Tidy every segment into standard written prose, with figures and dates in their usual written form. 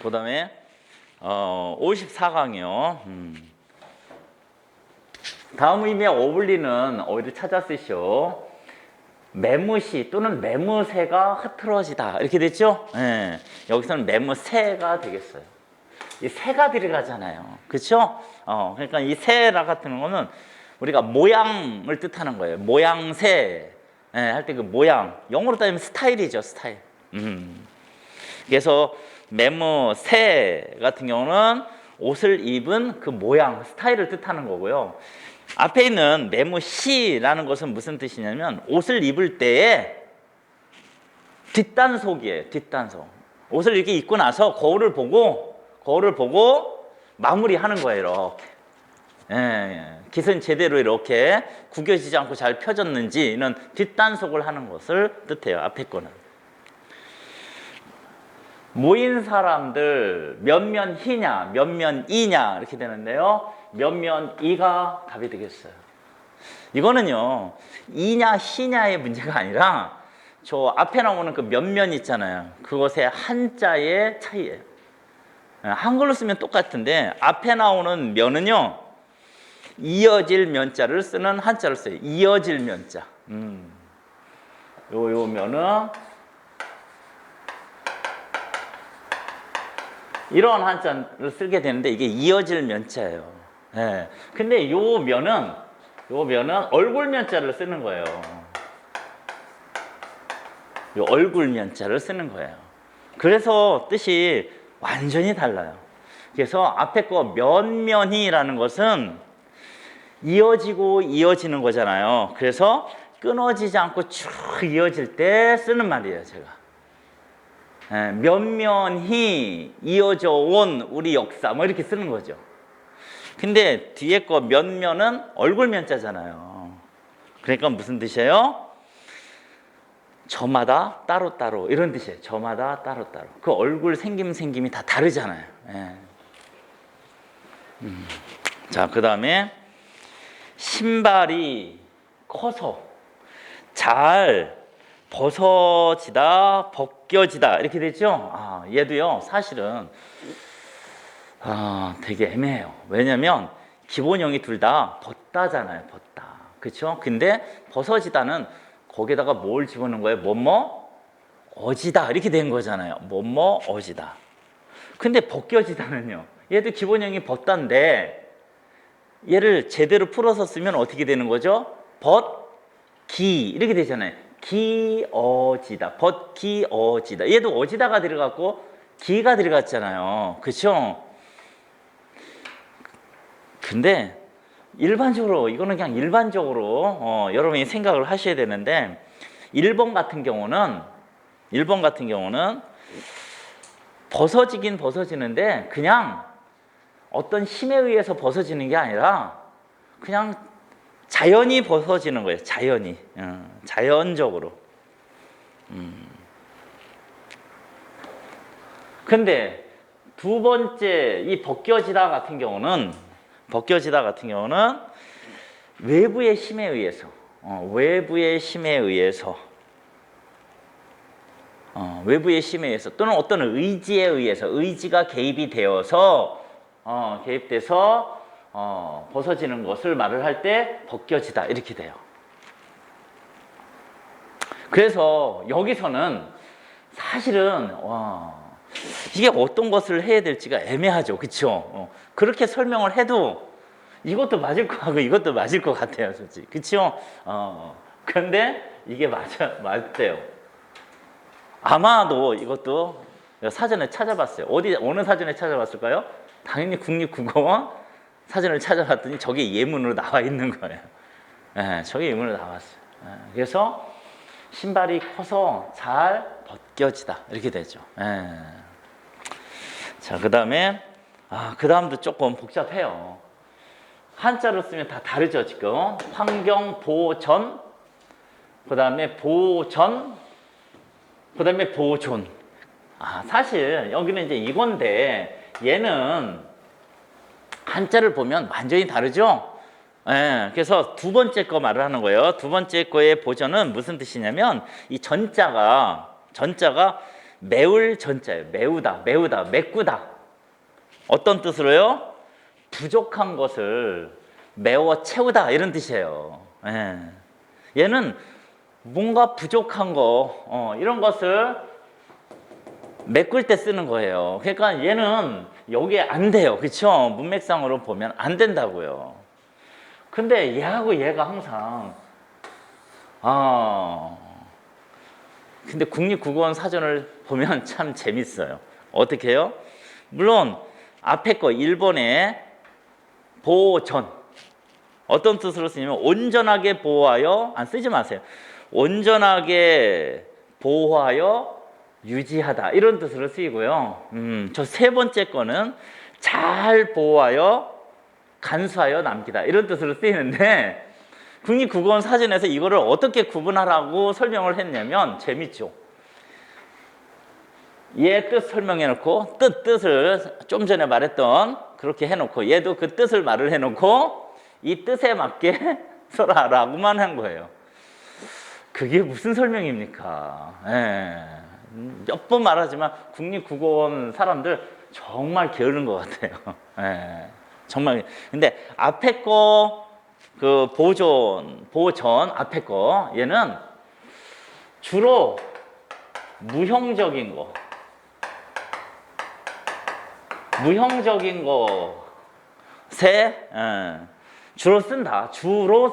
그 다음에 54강이요. 다음 의미의 어울리는 어휘를 찾아 쓰시오. 매무시 또는 매무새가 흐트러지다 이렇게 됐죠? 예. 여기서는 매무새가 되겠어요. 이 새가 들어가잖아요. 그렇죠? 그러니까 이 새라 같은 거는 우리가 모양을 뜻하는 거예요. 모양새 할 때 그 모양, 영어로 따지면 스타일이죠, 스타일. 그래서 매무새 같은 경우는 옷을 입은 그 모양, 스타일을 뜻하는 거고요. 앞에 있는 매무시라는 것은 무슨 뜻이냐면 옷을 입을 때에 뒷단속이에요. 뒷단속. 옷을 이렇게 입고 나서 거울을 보고 마무리하는 거예요. 이렇게. 깃은 제대로 이렇게 구겨지지 않고 잘 펴졌는지는 뒷단속을 하는 것을 뜻해요. 앞에 거는. 모인 사람들 몇면희냐 몇면이냐 이렇게 되는데요. 몇면이가 답이 되겠어요. 이거는요 이냐 희냐의 문제가 아니라 저 앞에 나오는 그 몇면 있잖아요. 그것의 한자의 차이예요. 한글로 쓰면 똑같은데 앞에 나오는 면은요 이어질 면자를 쓰는 한자를 써요. 이어질 면자. 요 면은 이런 한자를 쓰게 되는데 이게 이어질 면자예요. 예. 근데 요 면은 얼굴 면자를 쓰는 거예요. 요 얼굴 면자를 쓰는 거예요. 그래서 뜻이 완전히 달라요. 그래서 앞에 거 면면이라는 것은 이어지고 이어지는 거잖아요. 그래서 끊어지지 않고 쭉 이어질 때 쓰는 말이에요, 제가. 면면히 이어져 온 우리 역사 뭐 이렇게 쓰는 거죠. 근데 뒤에 거 면면은 얼굴 면자잖아요. 그러니까 무슨 뜻이에요? 저마다 따로따로 이런 뜻이에요. 저마다 따로따로. 그 얼굴 생김이 다 다르잖아요. 자, 그 다음에 신발이 커서 잘 벗어지다, 벗겨지다 이렇게 되죠. 얘도요 사실은 되게 애매해요. 왜냐면 기본형이 둘 다 벗다잖아요. 벗다. 그렇죠? 근데 벗어지다는 거기에다가 뭘 집어넣은 거예요? 뭐뭐 어지다 이렇게 된 거잖아요. 뭐뭐 어지다. 근데 벗겨지다는요. 얘도 기본형이 벗다인데 얘를 제대로 풀어서 쓰면 어떻게 되는 거죠? 벗기 이렇게 되잖아요. 기어지다. 벗기어지다. 얘도 어지다가 들어갔고 기가 들어갔잖아요. 그렇죠? 근데 일반적으로 이거는 그냥 일반적으로 여러분이 생각을 하셔야 되는데 1번 같은 경우는 벗어지긴 벗어지는데 그냥 어떤 힘에 의해서 벗어지는 게 아니라 그냥 자연히 벗어지는 거예요. 자연히. 자연적으로. 근데 두 번째 이 벗겨지다 같은 경우는 외부의 힘에 의해서 또는 어떤 의지에 의해서 의지가 개입이 되어서 개입돼서 벗어지는 것을 말을 할 때 벗겨지다 이렇게 돼요. 그래서 여기서는 사실은 이게 어떤 것을 해야 될지가 애매하죠. 그렇죠? 그렇게 설명을 해도 이것도 맞을 것 같고 이것도 맞을 것 같아요. 솔직히. 그렇죠? 근데 이게 맞대요. 아마도 이것도 사전에 찾아봤어요. 어느 사전에 찾아봤을까요? 당연히 국립국어원 사전을 찾아봤더니 저게 예문으로 나와 있는 거예요. 저게 예문으로 나왔어요. 그래서 신발이 커서 잘 벗겨지다 이렇게 되죠. 자, 그 다음에 그 다음도 조금 복잡해요. 한자로 쓰면 다 다르죠. 지금 환경보전, 그 다음에 보전, 그 다음에 보존. 사실 여기는 이제 이건데 얘는 한자를 보면 완전히 다르죠. 그래서 두 번째 거 말을 하는 거예요. 두 번째 거의 보전은 무슨 뜻이냐면 이 전자가 메울 전자예요. 메우다, 메우다, 메꾸다. 어떤 뜻으로요? 부족한 것을 메워 채우다 이런 뜻이에요. 예. 얘는 뭔가 부족한 거 이런 것을 메꿀 때 쓰는 거예요. 그러니까 얘는 여기에 안 돼요. 그렇죠? 문맥상으로 보면 안 된다고요. 근데 얘하고 얘가 항상 근데 국립국어원 사전을 보면 참 재밌어요. 어떻게 해요? 물론 앞에 거 1번에 보전 어떤 뜻으로 쓰냐면 온전하게 보호하여 쓰지 마세요. 온전하게 보호하여 유지하다 이런 뜻으로 쓰이고요. 저 세 번째 거는 잘 보호하여 간수하여 남기다 이런 뜻으로 쓰이는데 국립국어원 사전에서 이거를 어떻게 구분하라고 설명을 했냐면 재밌죠. 얘 뜻 설명해 놓고 뜻을 좀 전에 말했던 그렇게 해놓고 얘도 그 뜻을 말을 해놓고 이 뜻에 맞게 써라라고만 한 거예요. 그게 무슨 설명입니까? 몇 번 말하지만 국립국어원 사람들 정말 게으른 것 같아요. 정말. 근데 앞에 거 그 보전 앞에 거 얘는 주로 무형적인 것에 주로 쓴다. 주로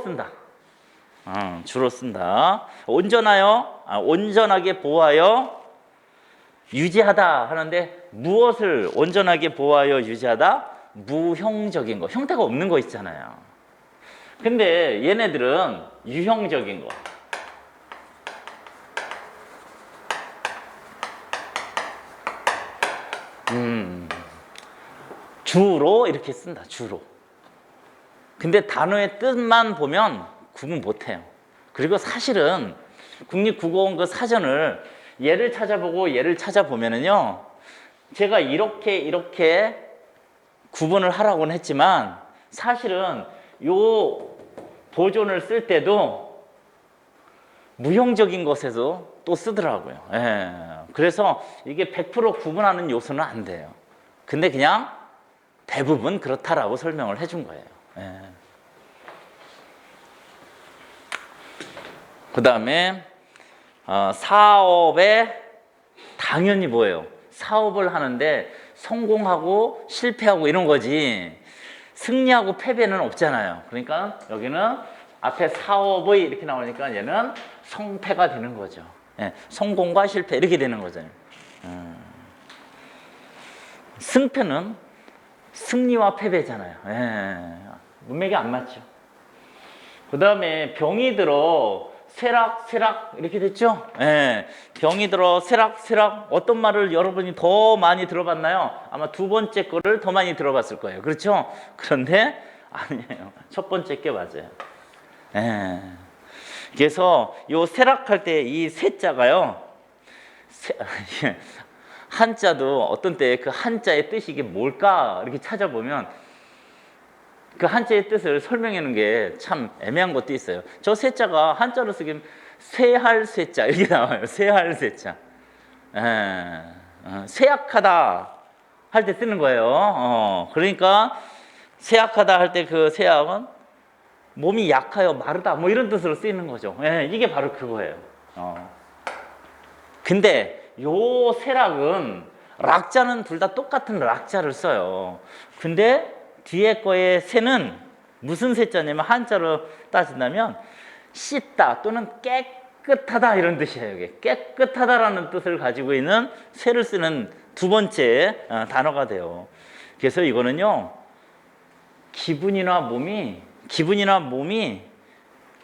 쓴다. 온전하게 보호하여 유지하다 하는데 무엇을 온전하게 보호하여 유지하다? 무형적인 거, 형태가 없는 거 있잖아요. 근데 얘네들은 유형적인 거. 주로 이렇게 쓴다. 주로. 근데 단어의 뜻만 보면 구분 못해요. 그리고 사실은 국립국어원 그 사전을 얘를 찾아보고 얘를 찾아보면은요, 제가 이렇게 구분을 하라고는 했지만 사실은 요 보존을 쓸 때도 무형적인 것에도 또 쓰더라고요. 그래서 이게 100% 구분하는 요소는 안 돼요. 근데 그냥 대부분 그렇다라고 설명을 해준 거예요. 그 다음에 사업에 당연히 뭐예요? 사업을 하는데 성공하고 실패하고 이런 거지 승리하고 패배는 없잖아요. 그러니까 여기는 앞에 사업의 이렇게 나오니까 얘는 성패가 되는 거죠. 성공과 실패 이렇게 되는 거잖아요. 승패는 승리와 패배잖아요. 문맥이 안 맞죠. 그 다음에 병이 들어 쇠락 이렇게 됐죠? 병이 들어 쇠락 어떤 말을 여러분이 더 많이 들어봤나요? 아마 두 번째 거를 더 많이 들어봤을 거예요. 그렇죠? 그런데 아니에요. 첫 번째 게 맞아요. 그래서 요 쇠락할 때 이 쇠자가요. 한자도 어떤 때 그 한자의 뜻이 이게 뭘까 이렇게 찾아보면 그 한자의 뜻을 설명해 놓은 게 참 애매한 것도 있어요. 저 쇠자가 한자로 쓰기엔 쇠할 쇠자 이렇게 나와요. 쇠할 쇠자. 쇠약하다 할 때 쓰는 거예요. 그러니까 쇠약하다 할 때 그 쇠약은 몸이 약하여 마르다 뭐 이런 뜻으로 쓰이는 거죠. 이게 바로 그거예요. 근데 요 쇠락은 락자는 둘 다 똑같은 락자를 써요. 근데 뒤에 거의 새는 무슨 새자냐면 한자로 따진다면 씻다 또는 깨끗하다 이런 뜻이에요. 이게 깨끗하다라는 뜻을 가지고 있는 새를 쓰는 두 번째 단어가 돼요. 그래서 이거는요 기분이나 몸이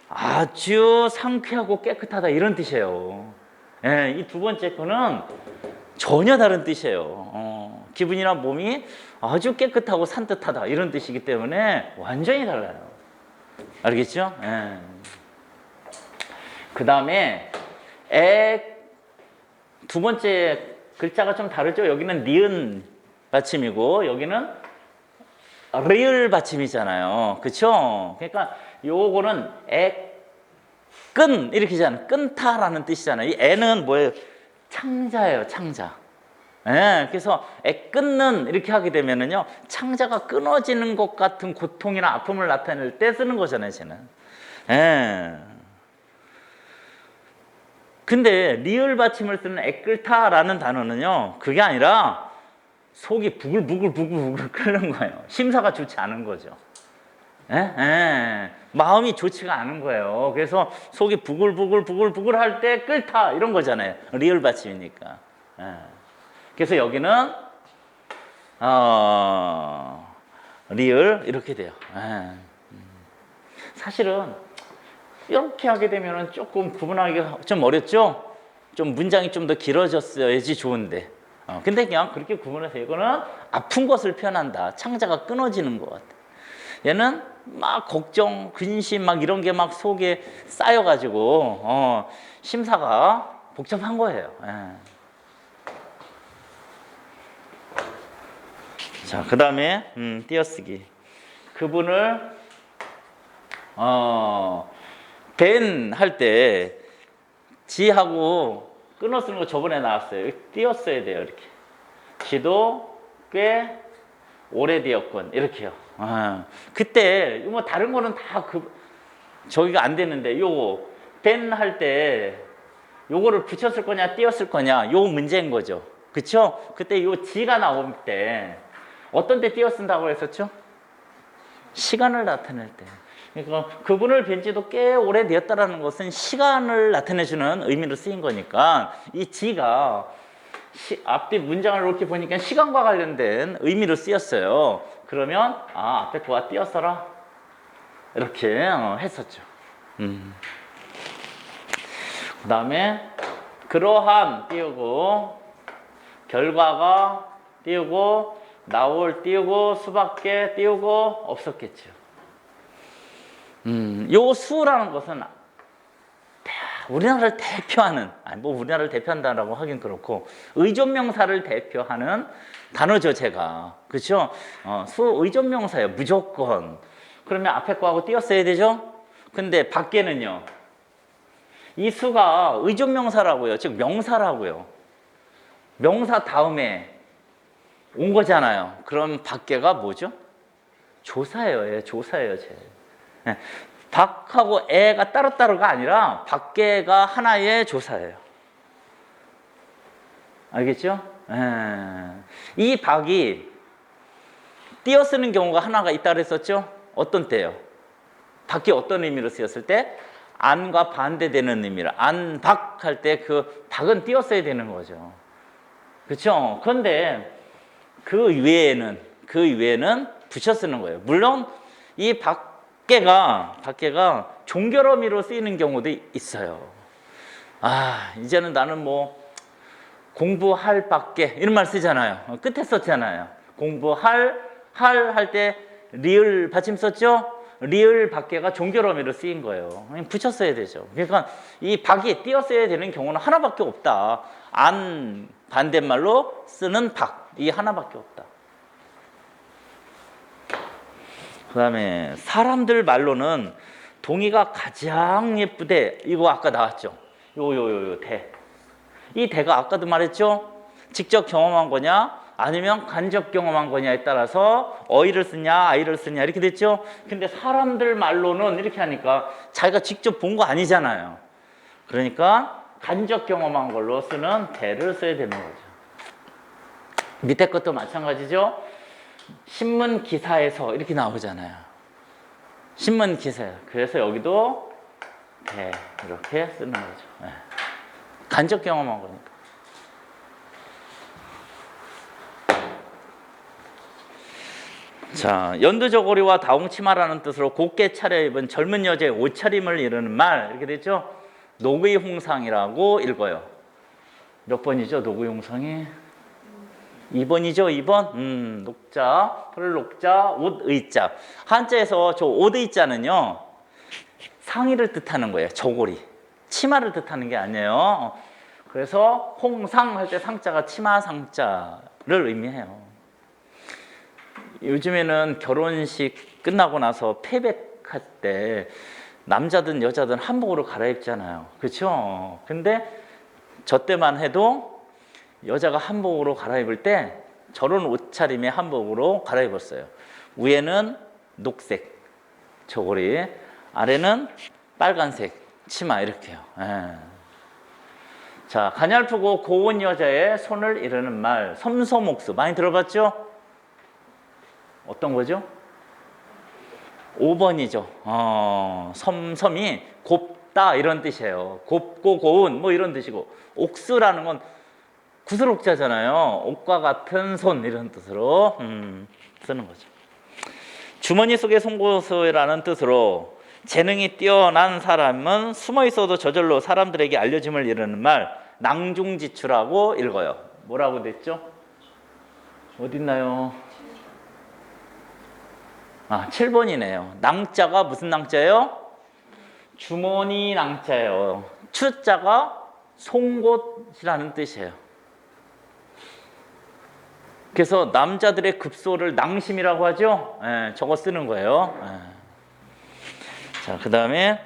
아주 상쾌하고 깨끗하다 이런 뜻이에요. 이 두 번째 거는 전혀 다른 뜻이에요. 기분이나 몸이 아주 깨끗하고 산뜻하다 이런 뜻이기 때문에 완전히 달라요. 알겠죠? 그 다음에 두 번째 글자가 좀 다르죠? 여기는 니은 받침이고 여기는 리을 받침이잖아요. 그렇죠? 그러니까 요거는 끈 이렇게 잖아요. 끈타라는 뜻이잖아요. 이 애는 뭐예요? 창자예요, 창자. 예, 그래서 애 끊는 이렇게 하게 되면은요, 창자가 끊어지는 것 같은 고통이나 아픔을 나타낼 때 쓰는 거잖아요, 쟤는. 예. 근데 리을 받침을 쓰는 애끓다라는 단어는요, 그게 아니라 속이 부글부글 끓는 거예요. 심사가 좋지 않은 거죠. 예? 예. 마음이 좋지가 않은 거예요. 그래서 속이 부글부글 할 때 끓다 이런 거잖아요. 리을 받침이니까. 예. 그래서 여기는 리을 이렇게 돼요. 예. 사실은 이렇게 하게 되면 조금 구분하기가 좀 어렵죠? 좀 문장이 좀 더 길어졌어야지 좋은데. 근데 그냥 그렇게 구분해서 이거는 아픈 것을 표현한다. 창자가 끊어지는 것 같아. 얘는 막 걱정, 근심 막 이런 게 막 속에 쌓여가지고 심사가 복잡한 거예요. 예. 자, 그 다음에 띄어쓰기. 그분을 벤 할 때 지하고 끊어 쓰는 거 저번에 나왔어요. 띄었어야 돼요. 이렇게. 지도 꽤 오래되었군. 이렇게요. 그때 뭐 다른 거는 다 저기가 안 되는데 요거 벤 할 때 요거를 붙였을 거냐 띄었을 거냐 요 문제인 거죠. 그쵸? 그때 요 지가 나올 때 어떤 때 띄어 쓴다고 했었죠? 시간을 나타낼 때. 그러니까 그분을 뵌 지도 꽤 오래되었다라는 것은 시간을 나타내주는 의미로 쓰인 거니까 이 지가 앞뒤 문장을 이렇게 보니까 시간과 관련된 의미로 쓰였어요. 그러면 앞에 거와 띄었어라 이렇게 했었죠. 그 다음에 그러한 띄우고 결과가 띄우고 나올 띄우고 수밖에 띄우고 없었겠죠. 요 수라는 것은 우리나라를 대표하는, 뭐 우리나라를 대표한다라고 하긴 그렇고 의존명사를 대표하는 단어죠, 제가. 그렇죠? 수 의존명사예요, 무조건. 그러면 앞에 거하고 띄었어야 되죠? 근데 밖에는요, 이 수가 의존명사라고요, 즉 명사라고요. 명사 다음에 온 거잖아요. 그럼 밖에가 뭐죠? 조사예요, 조사예요, 쟤. 박하고 애가 따로따로가 아니라 밖에가 하나의 조사예요. 알겠죠? 이 박이 띄어쓰는 경우가 하나가 있다 그랬었죠? 어떤 때요? 박이 어떤 의미로 쓰였을 때? 안과 반대되는 의미로 안박 할 때 그 박은 띄었어야 되는 거죠. 그렇죠? 그런데 그 외에는 붙여 쓰는 거예요. 물론 이 밖에가 종결어미로 쓰이는 경우도 있어요. 이제는 나는 뭐 공부할 밖에 이런 말 쓰잖아요. 끝에 썼잖아요. 공부할 할 때 리을 받침 썼죠? 리을 밖에가 종결어미로 쓰인 거예요. 붙였어야 되죠. 그러니까 이 박이 띄었어야 되는 경우는 하나밖에 없다. 안 반대말로 쓰는 박, 이 하나밖에 없다. 그 다음에 사람들 말로는 동이가 가장 예쁘대. 이거 아까 나왔죠. 요 대. 이 대가 아까도 말했죠. 직접 경험한 거냐 아니면 간접 경험한 거냐에 따라서 어이를 쓰냐 아이를 쓰냐 이렇게 됐죠. 근데 사람들 말로는 이렇게 하니까 자기가 직접 본 거 아니잖아요. 그러니까 간접 경험한 걸로 쓰는 대를 써야 되는 거죠. 밑에 것도 마찬가지죠. 신문 기사에서 이렇게 나오잖아요. 신문 기사에. 그래서 여기도 대 이렇게 쓰는 거죠. 간접 경험한 거니까. 자, 연두저고리와 다홍치마라는 뜻으로 곱게 차려입은 젊은 여자의 옷차림을 이르는 말 이렇게 됐죠. 노구이홍상이라고 읽어요. 몇 번이죠? 노구이홍상이 2번이죠. 2번. 녹자, 풀 녹자, 옷 의자. 한자에서 저 옷 의자는요 상의를 뜻하는 거예요. 저고리, 치마를 뜻하는 게 아니에요. 그래서 홍상 할 때 상자가 치마 상자를 의미해요. 요즘에는 결혼식 끝나고 나서 패백할 때 남자든 여자든 한복으로 갈아입잖아요. 그렇죠? 근데 저 때만 해도 여자가 한복으로 갈아입을 때 저런 옷차림의 한복으로 갈아입었어요. 위에는 녹색 저고리, 아래는 빨간색 치마 이렇게요. 예. 자, 가냘프고 고운 여자의 손을 이르는 말, 섬섬옥수 많이 들어봤죠? 어떤 거죠? 5번이죠. 섬이 곱다 이런 뜻이에요. 곱고 고운 뭐 이런 뜻이고, 옥수라는 건 구슬옥자잖아요. 옥과 같은 손 이런 뜻으로 쓰는 거죠. 주머니 속의 송곳이라는 뜻으로 재능이 뛰어난 사람은 숨어 있어도 저절로 사람들에게 알려짐을 이루는 말, 낭중지추라고 읽어요. 뭐라고 됐죠? 어딨나요? 7번이네요. 낭자가 무슨 낭자예요? 주머니 낭자예요. 추자가 송곳이라는 뜻이에요. 그래서 남자들의 급소를 낭심이라고 하죠. 예, 저거 쓰는 거예요. 예. 자, 그 다음에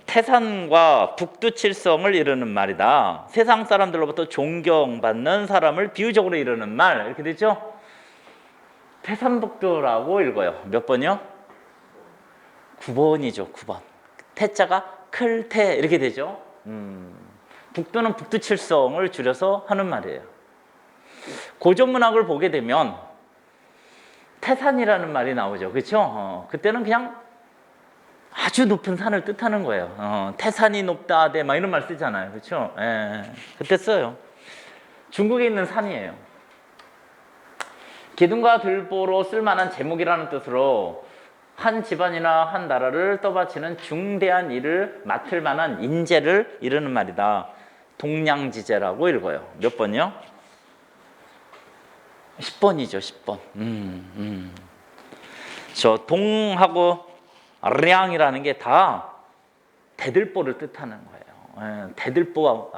태산과 북두칠성을 이루는 말이다. 세상 사람들로부터 존경받는 사람을 비유적으로 이루는 말, 이렇게 되죠. 태산북두라고 읽어요. 몇 번이요? 9번이죠. 9번. 태자가 클태 이렇게 되죠. 북두는 북두칠성을 줄여서 하는 말이에요. 고전문학을 보게 되면 태산이라는 말이 나오죠. 그렇죠? 그때는 그냥 아주 높은 산을 뜻하는 거예요. 태산이 높다 막 이런 말 쓰잖아요. 그렇죠? 예, 그때 써요. 중국에 있는 산이에요. 기둥과 들보로 쓸만한 제목이라는 뜻으로 한 집안이나 한 나라를 떠받치는 중대한 일을 맡을 만한 인재를 이루는 말이다. 동량지제라고 읽어요. 몇 번이요? 10번이죠. 10번. 저 동하고 량이라는 게 다 대들보를 뜻하는 거예요. 대들보가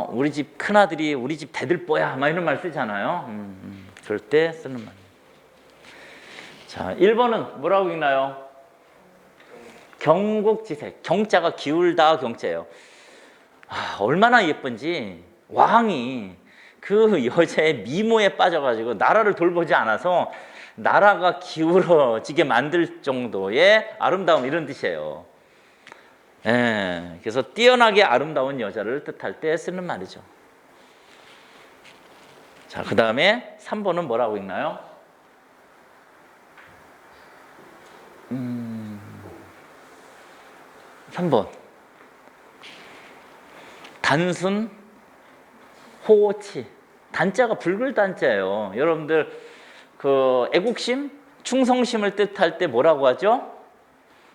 우리 집 큰아들이 우리 집 대들보야 막 이런 말 쓰잖아요. 그럴 때 쓰는 말이에요. 자, 1번은 뭐라고 읽나요? 경국지색. 경자가 기울다 경자예요. 얼마나 예쁜지 왕이 그 여자의 미모에 빠져가지고 나라를 돌보지 않아서 나라가 기울어지게 만들 정도의 아름다움 이런 뜻이에요. 예, 그래서 뛰어나게 아름다운 여자를 뜻할 때 쓰는 말이죠. 자, 그 다음에 3번은 뭐라고 읽나요? 3번. 단순 호치. 단자가 붉을 단자예요. 여러분들 그 애국심, 충성심을 뜻할 때 뭐라고 하죠?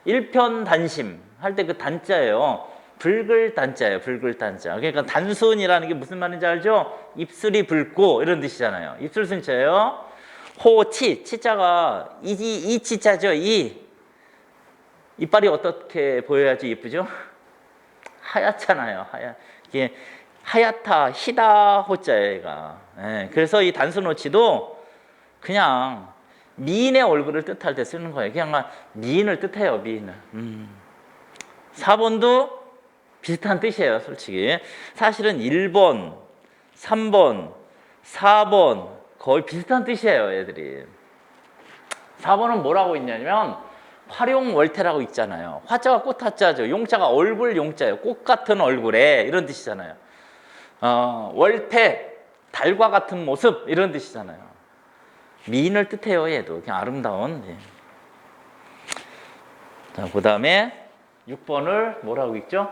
일편단심 할 때 그 단자예요. 붉을 단자예요. 붉을 단자. 그러니까 단순이라는 게 무슨 말인지 알죠? 입술이 붉고 이런 뜻이잖아요. 입술 순자예요. 호치, 치자가 이 치자죠. 이빨이 어떻게 보여야지 예쁘죠? 하얗잖아요. 이게 하얗다, 희다 호자예요. 얘가. 예, 그래서 이 단순호치도 그냥 미인의 얼굴을 뜻할 때 쓰는 거예요. 그냥 미인을 뜻해요. 미인을. 4번도 비슷한 뜻이에요. 솔직히 사실은 1번, 3번, 4번 거의 비슷한 뜻이에요. 애들이. 4번은 뭐라고 있냐면 활용월태라고 있잖아요. 화자가 꽃화자죠. 용자가 얼굴 용자예요. 꽃 같은 얼굴에 이런 뜻이잖아요. 월태, 달과 같은 모습 이런 뜻이잖아요. 미인을 뜻해요. 얘도 그냥 아름다운. 예. 자, 그 다음에 6번을 뭐라고 읽죠?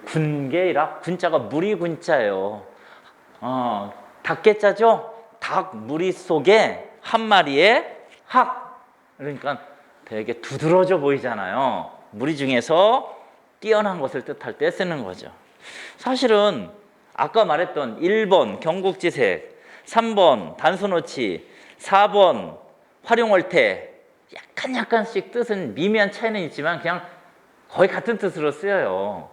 군계이락. 군자가 무리 군자예요. 닭개자죠? 닭 무리 속에 한 마리의 학. 그러니까 되게 두드러져 보이잖아요. 무리 중에서 뛰어난 것을 뜻할 때 쓰는 거죠. 사실은 아까 말했던 1번 경국지색, 3번 단순호치, 4번 활용월태 약간씩 뜻은 미미한 차이는 있지만 그냥 거의 같은 뜻으로 쓰여요.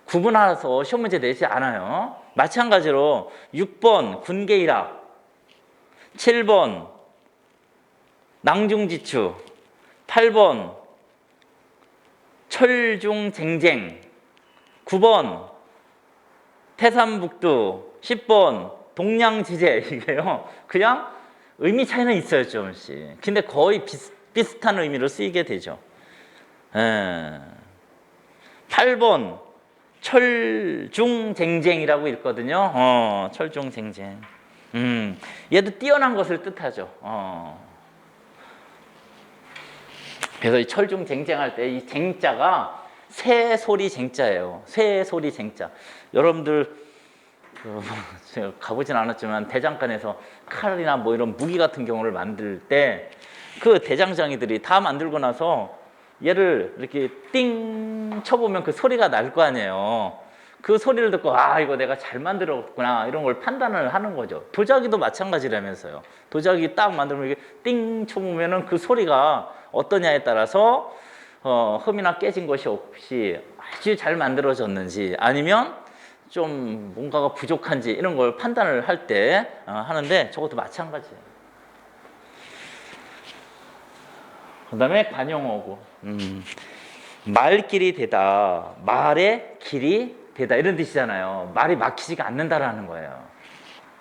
구분해서 시험 문제 내지 않아요. 마찬가지로 6번 군계일학, 7번 낭중지추, 8번 철중쟁쟁, 9번 태산북두, 10번 동량지제. 이게요 그냥 의미 차이는 있어요 조금씩. 근데 거의 비슷한 의미로 쓰이게 되죠. 8번 철중쟁쟁이라고 있거든요. 철중쟁쟁. 얘도 뛰어난 것을 뜻하죠. 그래서 이 철중쟁쟁할 때 이 쟁자가 새소리 쟁자예요. 새소리 쟁자. 여러분들 제가 가보진 않았지만 대장간에서 칼이나 뭐 이런 무기 같은 경우를 만들 때 그 대장장이들이 다 만들고 나서 얘를 이렇게 띵 쳐보면 그 소리가 날 거 아니에요. 그 소리를 듣고 아 이거 내가 잘 만들었구나 이런 걸 판단을 하는 거죠. 도자기도 마찬가지라면서요. 도자기 딱 만들면 이게 띵 쳐보면은 그 소리가 어떠냐에 따라서 흠이나 깨진 것이 없이 아주 잘 만들어졌는지 아니면 좀 뭔가가 부족한지 이런 걸 판단을 할 때 하는데 저것도 마찬가지예요. 그 다음에 관용어고 말길이 되다, 말의 길이 되다 이런 뜻이잖아요. 말이 막히지가 않는다라는 거예요.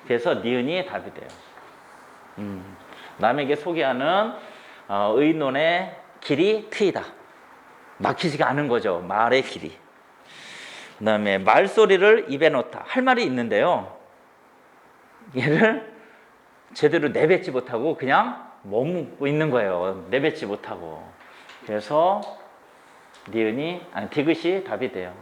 그래서 니은이 답이 돼요. 남에게 소개하는 의논의 길이 트이다. 막히지가 않은 거죠. 말의 길이. 그 다음에 말소리를 입에 넣다. 할 말이 있는데요. 얘를 제대로 내뱉지 못하고 그냥 머무고 있는 거예요. 내뱉지 못하고. 그래서 니은이 디귿이 답이 돼요.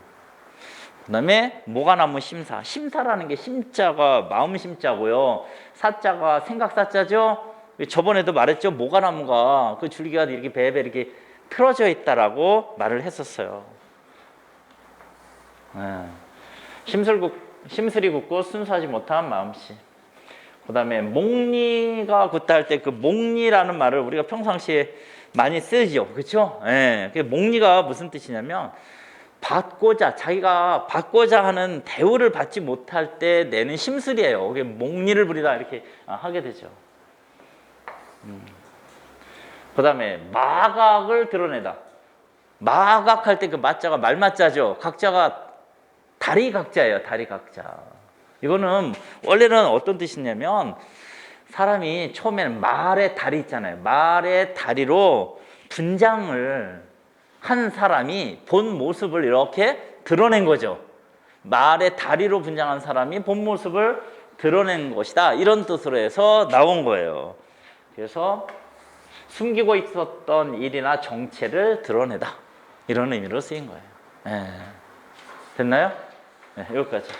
그 다음에 모가나무 심사. 심사라는 게 심자가 마음 심자고요. 사자가 생각 사자죠. 저번에도 말했죠. 모가나무가 그 줄기가 이렇게 배배 이렇게 틀어져 있다라고 말을 했었어요. 심술이 굳고 순수하지 못한 마음씨. 그 다음에 목리가 굳다 할 때 그 목리라는 말을 우리가 평상시에 많이 쓰죠. 그렇죠? 예. 그 목리가 무슨 뜻이냐면 자기가 받고자 하는 대우를 받지 못할 때 내는 심술이에요. 그게 목리를 부리다 이렇게 하게 되죠. 그 다음에 마각을 드러내다. 마각할 때 그 마자가 말마자죠. 각자가 다리 각자예요. 다리 각자. 이거는 원래는 어떤 뜻이냐면 사람이 처음에는 말의 다리 있잖아요. 말의 다리로 분장을 한 사람이 본 모습을 이렇게 드러낸 거죠. 말의 다리로 분장한 사람이 본 모습을 드러낸 것이다. 이런 뜻으로 해서 나온 거예요. 그래서 숨기고 있었던 일이나 정체를 드러내다. 이런 의미로 쓰인 거예요. 됐나요? 여기까지.